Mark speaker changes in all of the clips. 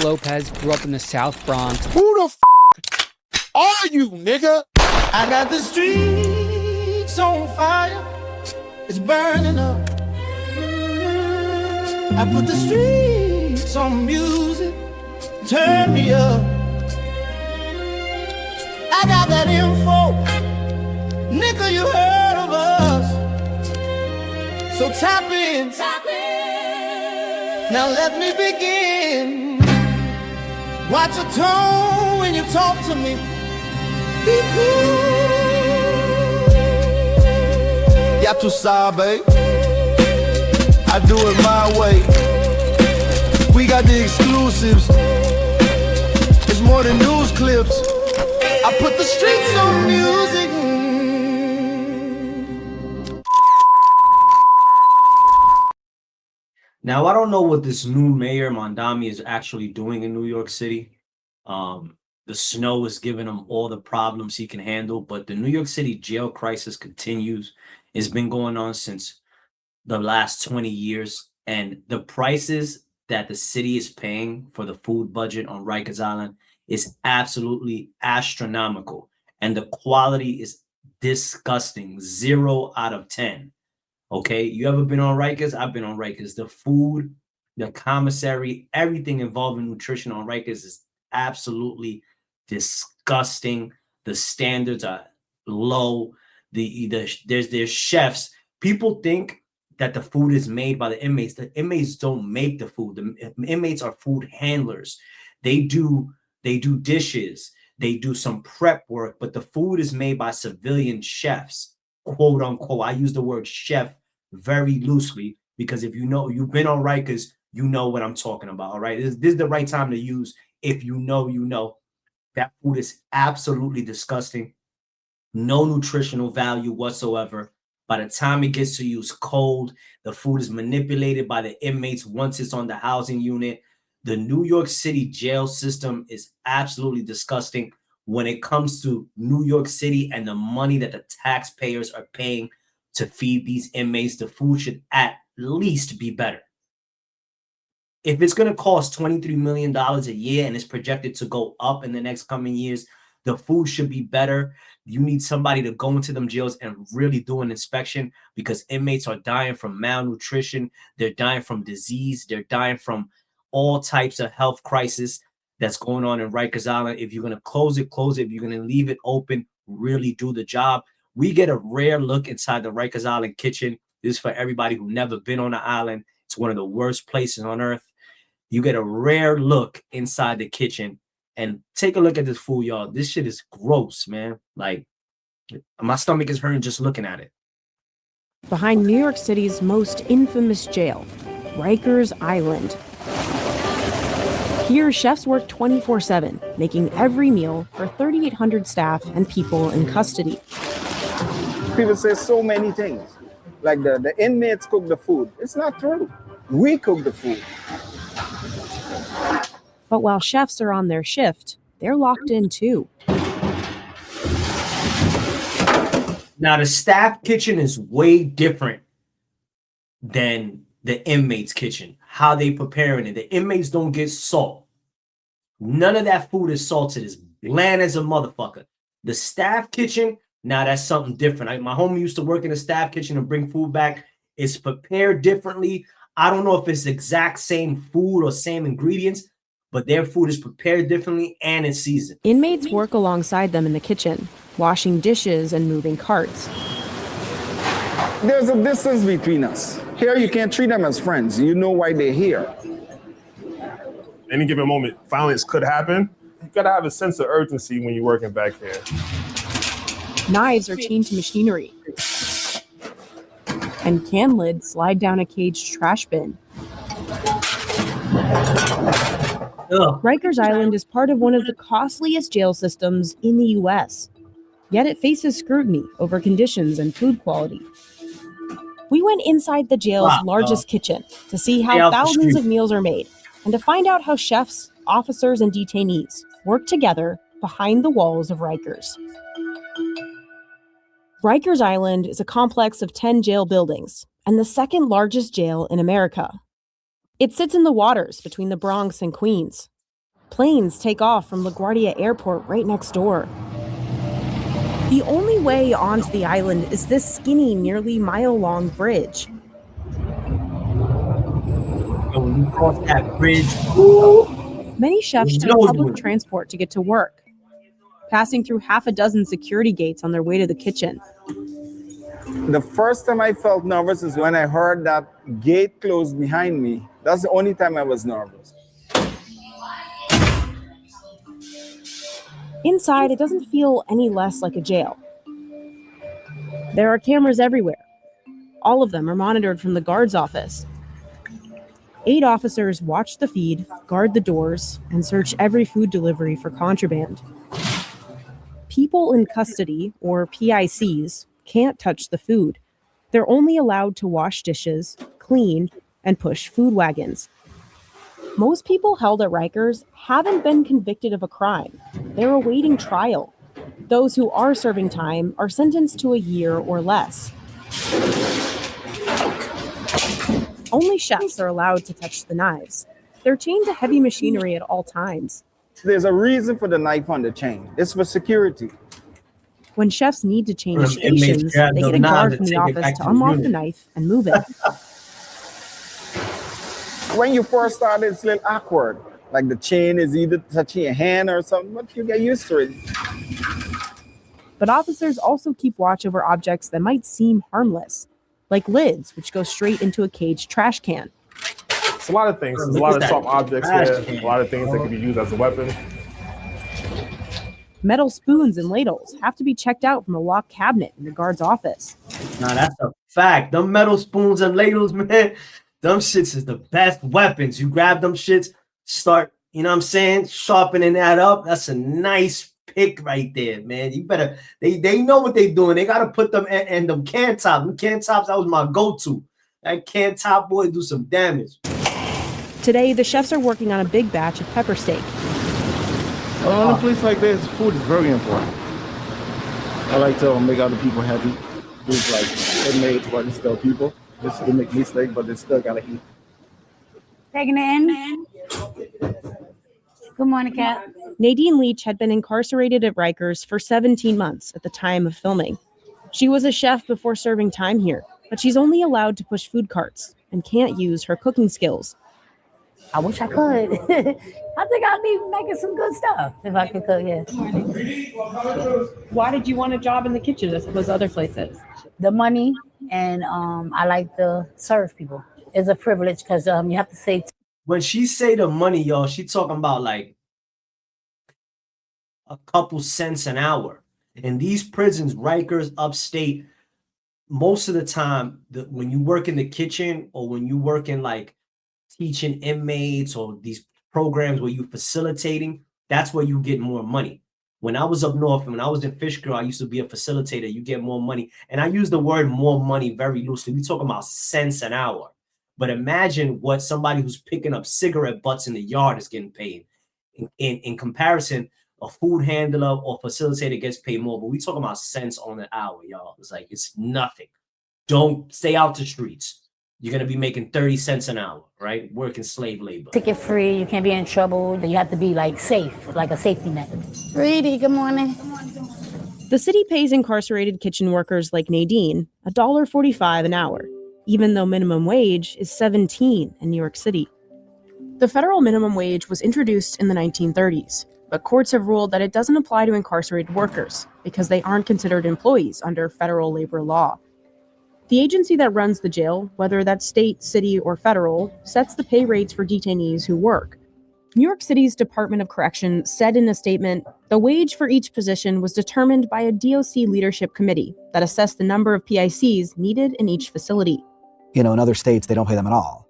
Speaker 1: Lopez grew up in the South Bronx.
Speaker 2: Who the are you, nigga?
Speaker 3: I got the streets on fire. It's burning up. I put the streets on music. Turn me up. I got that info. Nigga, you heard of us. So tap in. Tap in. Now let me begin. Watch your tone when you talk to me. Be cool. Ya tu sabe. I do it my way. We got the exclusives. It's more than news clips. I put the streets on music.
Speaker 4: Now, I don't know what this new mayor, Mamdani, is actually doing in New York City. The snow is giving him all the problems he can handle, but the New York City jail crisis continues. It's been going on since the last 20 years, and the prices that the city is paying for the food budget on Rikers Island is absolutely astronomical, and the quality is disgusting. 0 out of 10. Okay, you ever been on Rikers? I've been on Rikers. The food, the commissary, everything involving nutrition on Rikers is absolutely disgusting. The standards are low. There's chefs. People think that the food is made by the inmates. The inmates don't make the food. The inmates are food handlers. They do dishes. They do some prep work, but the food is made by civilian chefs, quote unquote. I use the word chef very loosely because if you know, you've been on Rikers, you know what I'm talking about. All right. This is the right time to use. If you know, you know. That food is absolutely disgusting. No nutritional value whatsoever. By the time it gets to you, it's cold. The food is manipulated by the inmates once it's on the housing unit. The New York City jail system is absolutely disgusting when it comes to New York City and the money that the taxpayers are paying to feed these inmates. The food should at least be better. If it's going to cost $23 million a year and it's projected to go up in the next coming years, the food should be better. You need somebody to go into them jails and really do an inspection because inmates are dying from malnutrition. They're dying from disease. They're dying from all types of health crisis that's going on in Rikers Island. If you're going to close it, close it. If you're going to leave it open, really do the job. We get a rare look inside the Rikers Island kitchen. This is for everybody who's never been on the island. It's one of the worst places on earth. You get a rare look inside the kitchen and take a look at this food, y'all. This shit is gross, man. Like, my stomach is hurting just looking at it.
Speaker 5: Behind New York City's most infamous jail, Rikers Island. Here, chefs work 24/7, making every meal for 3,800 staff and people in custody.
Speaker 6: People say so many things, like the inmates cook the food. It's not true. We cook the food.
Speaker 5: But while chefs are on their shift, they're locked in too.
Speaker 4: Now, the staff kitchen is way different than the inmates' kitchen, how they preparing it. The inmates don't get salt. None of that food is salted. It's bland as a motherfucker. The staff kitchen, now that's something different. My homie used to work in the staff kitchen and bring food back. It's prepared differently. I don't know if it's the exact same food or same ingredients, but their food is prepared differently and it's seasoned.
Speaker 5: Inmates work alongside them in the kitchen, washing dishes and moving carts.
Speaker 6: There's a distance between us. Here, you can't treat them as friends. You know why they're here.
Speaker 7: Any given moment, violence could happen. You gotta have a sense of urgency when you're working back here.
Speaker 5: Knives are chained to machinery, and can lids slide down a caged trash bin. Rikers Island is part of one of the costliest jail systems in the U.S., yet it faces scrutiny over conditions and food quality. We went inside the jail's largest kitchen to see how thousands of meals are made and to find out how chefs, officers, and detainees work together behind the walls of Rikers. Rikers Island is a complex of 10 jail buildings and the second largest jail in America. It sits in the waters between the Bronx and Queens, Planes take off from LaGuardia Airport right next door. The only way onto the island is this skinny, nearly mile-long bridge.
Speaker 4: When you cross that bridge,
Speaker 5: Many chefs
Speaker 4: You
Speaker 5: take
Speaker 4: know
Speaker 5: public
Speaker 4: you-
Speaker 5: transport to get to work, passing through half a dozen security gates on their way to the kitchen.
Speaker 6: The first time I felt nervous is when I heard that gate close behind me. That's the only time I was nervous.
Speaker 5: Inside, it doesn't feel any less like a jail. There are cameras everywhere. All of them are monitored from the guard's office. 8 officers watch the feed, guard the doors, and search every food delivery for contraband. People in custody, or PICs, can't touch the food. They're only allowed to wash dishes, clean, and push food wagons. Most people held at Rikers haven't been convicted of a crime. They're awaiting trial. Those who are serving time are sentenced to a year or less. Only chefs are allowed to touch the knives. They're chained to heavy machinery at all times.
Speaker 6: There's a reason for the knife on the chain. It's for security.
Speaker 5: When chefs need to change
Speaker 4: Inmates
Speaker 5: stations,
Speaker 4: grab
Speaker 5: they
Speaker 4: the
Speaker 5: get a
Speaker 4: knives
Speaker 5: guard
Speaker 4: and
Speaker 5: from the
Speaker 4: take it
Speaker 5: office
Speaker 4: back
Speaker 5: to
Speaker 4: to the
Speaker 5: unlock the
Speaker 4: unit.
Speaker 5: knife and move it.
Speaker 6: When you first started, it's a little awkward. Like the chain is either touching your hand or something, but you get used to it.
Speaker 5: But officers also keep watch over objects that might seem harmless, like lids, which go straight into a caged trash can.
Speaker 7: It's a lot of things. There's a lot of sharp objects here. A lot of things that can be used as a weapon.
Speaker 5: Metal spoons and ladles have to be checked out from a locked cabinet in the guard's office.
Speaker 4: Nah, that's a fact. Them metal spoons and ladles, man, them shits is the best weapons. You grab them shits, start, you know what I'm saying, sharpening that up. That's a nice pick right there, man. You better, they know what they doing. They got to put them and them can tops. Them can tops, that was my go-to. That can top boy do some damage.
Speaker 5: Today, the chefs are working on a big batch of pepper steak.
Speaker 8: In a place like this, food is very important. I like to make other people happy. It's like inmates, but it's still people. They make mistakes, but they still gotta eat.
Speaker 9: Taking it in. Good morning, Kat.
Speaker 5: Nadine Leach had been incarcerated at Rikers for 17 months at the time of filming. She was a chef before serving time here, but she's only allowed to push food carts and can't use her cooking skills.
Speaker 9: I wish I could. I think I'd be making some good stuff if I could cook, yeah.
Speaker 5: Why did you want a job in the kitchen as opposed to other places?
Speaker 9: The money, and I like to serve people. It's a privilege because you have to say.
Speaker 4: When she say the money, y'all, she talking about like a couple cents an hour. In these prisons, Rikers, upstate, most of the time, when you work in the kitchen or when you work in like teaching inmates or these programs where you facilitating, that's where you get more money. When I was up north and when I was in Fishkill, I used to be a facilitator. You get more money. And I use the word more money very loosely. We talking about cents an hour. But imagine what somebody who's picking up cigarette butts in the yard is getting paid. In comparison, a food handler or facilitator gets paid more. But we talking about cents on an hour, y'all. It's like, it's nothing. Don't stay out the streets. You're going to be making 30 cents an hour, right? Working slave labor.
Speaker 9: Ticket free, you can't be in trouble. You have to be like safe, like a safety net. Reedy, good morning.
Speaker 5: The city pays incarcerated kitchen workers like Nadine $1.45 an hour, even though minimum wage is $17 in New York City. The federal minimum wage was introduced in the 1930s, but courts have ruled that it doesn't apply to incarcerated workers because they aren't considered employees under federal labor law. The agency that runs the jail, whether that's state, city, or federal, sets the pay rates for detainees who work. New York City's Department of Correction said in a statement, the wage for each position was determined by a DOC leadership committee that assessed the number of PICs needed in each facility.
Speaker 10: In other states, they don't pay them at all.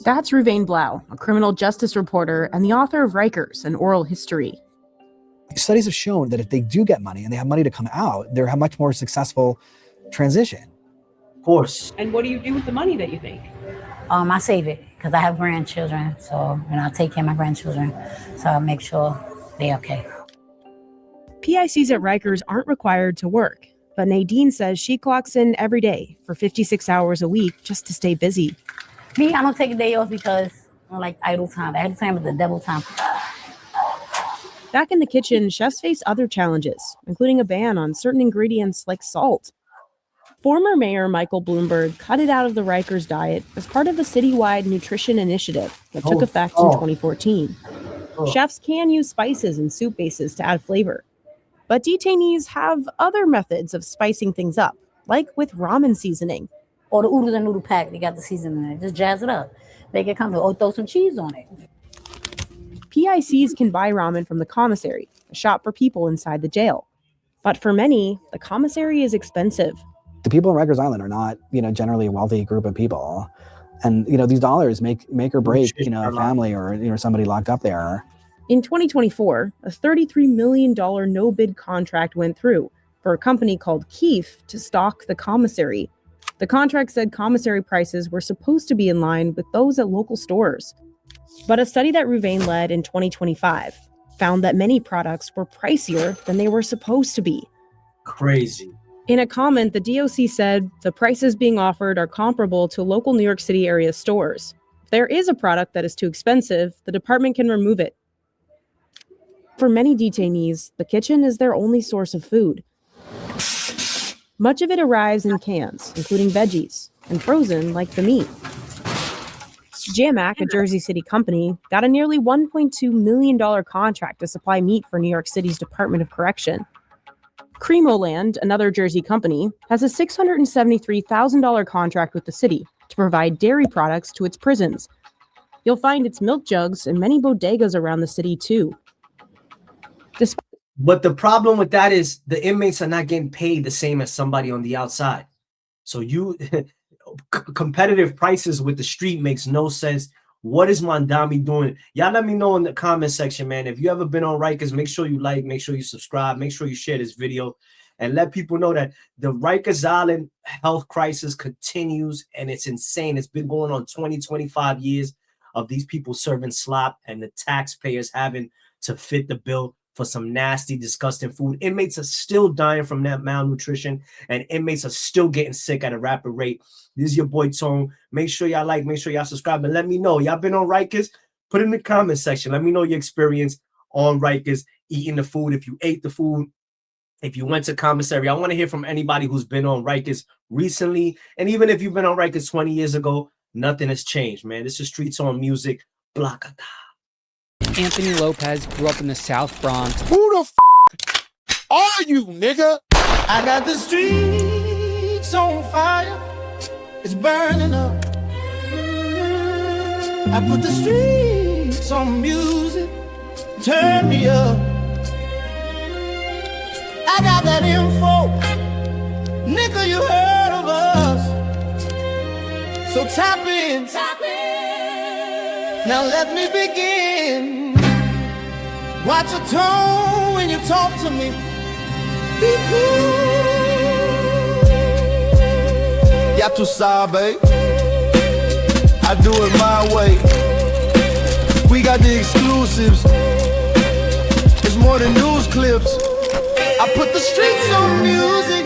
Speaker 5: That's Ruvain Blau, a criminal justice reporter and the author of Rikers, an oral history.
Speaker 10: Studies have shown that if they do get money and they have money to come out, they're a much more successful transition.
Speaker 4: Of course.
Speaker 5: And what do you do with the money that you think?
Speaker 9: I save it because I have grandchildren. So, I take care of my grandchildren. So I'll make sure they're okay.
Speaker 5: PICs at Rikers aren't required to work, but Nadine says she clocks in every day for 56 hours a week just to stay busy.
Speaker 9: Me, I don't take a day off because I don't like idle time. Idle time is the devil time.
Speaker 5: Back in the kitchen, chefs face other challenges, including a ban on certain ingredients like salt. Former Mayor Michael Bloomberg cut it out of the Rikers diet as part of a citywide nutrition initiative that took effect in 2014. Chefs can use spices in soup bases to add flavor. But detainees have other methods of spicing things up, like with ramen seasoning.
Speaker 9: Or the oodles and noodle pack, they got the seasoning in it. Just jazz it up. Make it come or throw some cheese on it.
Speaker 5: PICs can buy ramen from the commissary, a shop for people inside the jail. But for many, the commissary is expensive.
Speaker 10: The people in Rikers Island are not, generally a wealthy group of people. And, these dollars make or break, a family or, somebody locked up there.
Speaker 5: In 2024, a $33 million no-bid contract went through for a company called Keefe to stock the commissary. The contract said commissary prices were supposed to be in line with those at local stores. But a study that Rouvain led in 2025 found that many products were pricier than they were supposed to be.
Speaker 4: Crazy.
Speaker 5: In a comment, the DOC said the prices being offered are comparable to local New York City area stores. If there is a product that is too expensive, the department can remove it. For many detainees, the kitchen is their only source of food. Much of it arrives in cans, including veggies, and frozen like the meat. Jamac, a Jersey City company, got a nearly $1.2 million contract to supply meat for New York City's Department of Correction. Cremoland, another Jersey company, has a $673,000 contract with the city to provide dairy products to its prisons. You'll find its milk jugs in many bodegas around the city, too.
Speaker 4: But the problem with that is the inmates are not getting paid the same as somebody on the outside. So competitive prices with the street makes no sense. What is Mamdani doing? Y'all let me know in the comment section, man. If you ever been on Rikers, make sure you like, make sure you subscribe, make sure you share this video, and let people know that the Rikers Island health crisis continues, and it's insane. It's been going on 25 years of these people serving slop and the taxpayers having to fit the bill for some nasty, disgusting food. Inmates are still dying from that malnutrition, and inmates are still getting sick at a rapid rate. This is your boy Tone. Make sure y'all like, make sure y'all subscribe, and let me know. Y'all been on Rikers? Put it in the comment section. Let me know your experience on Rikers, eating the food, if you ate the food, if you went to commissary. I want to hear from anybody who's been on Rikers recently, and even if you've been on Rikers 20 years ago, nothing has changed, man. This is Streets on Music. Blacada.
Speaker 1: Anthony Lopez grew up in the South Bronx.
Speaker 2: Who the are you, nigga?
Speaker 3: I got the streets on fire. It's burning up. I put the streets on music. Turn me up. I got that info. Nigga, you heard of us. So tap in. Now let me begin. Watch your tone when you talk to me. Be cool. Ya tu sabe, I do it my way. We got the exclusives. It's more than news clips. I put the streets on music.